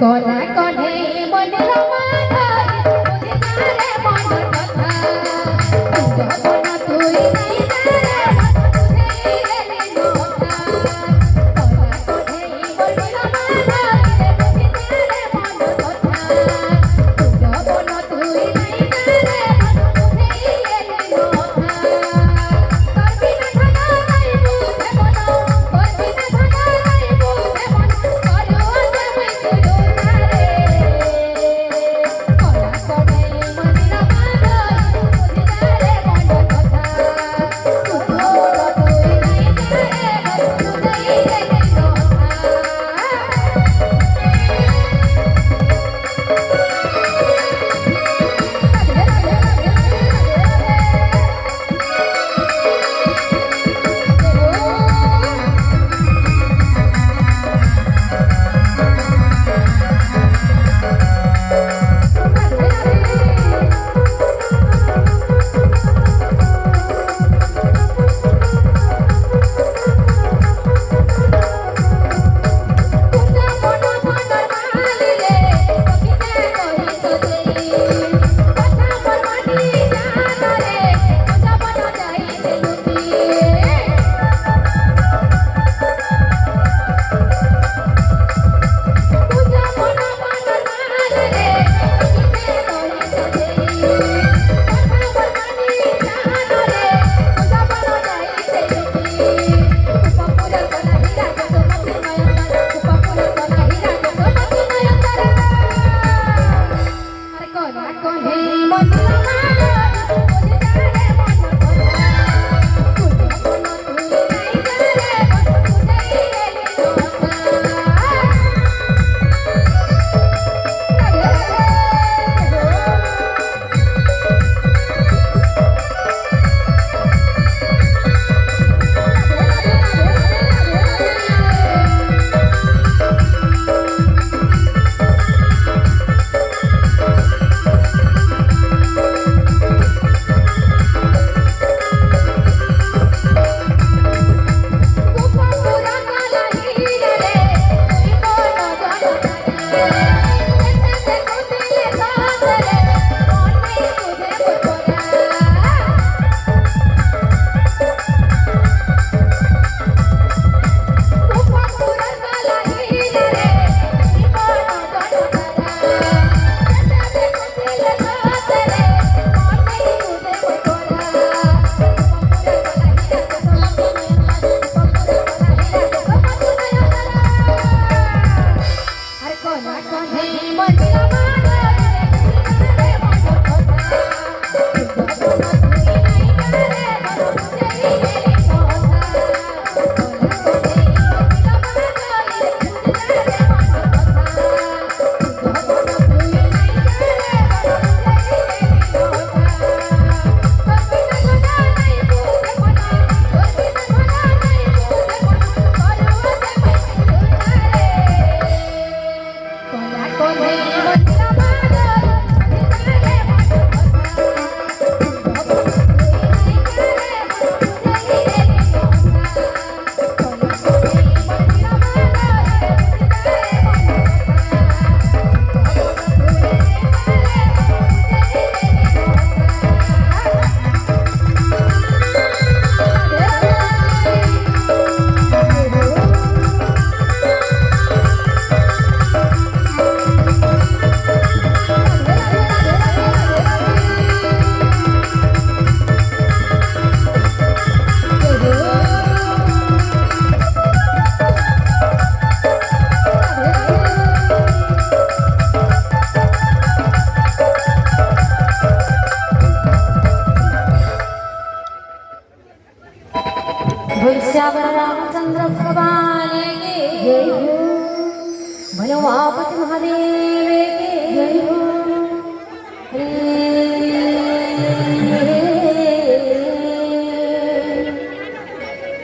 कला कन्हे मन रमाधारी मुझे तारे मन कथा तुझ मन तुई नहीं तारे मन तुझे ले नोथा कला कन्हे मन रमाधारी मुझे तारे मन कथा तुझ मन तुई नहीं तारे मन तुझे ले नोथा करबी ना धना नहीं बुझे मन करबी ना धना नहीं बुझे मन करो आसे मैं रामचंद्र भगवान की जय हो, भोलेबाबा महादेव की जय हो।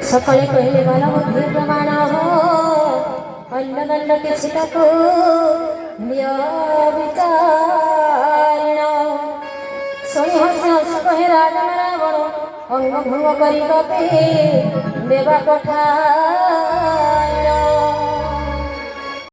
सकले कहले मन बुद्धि प्रमाण हो, अन्न दंड के छिटको विचारण सोई हस कहे राजा रावण अंग भंग करी कपे देवा कथा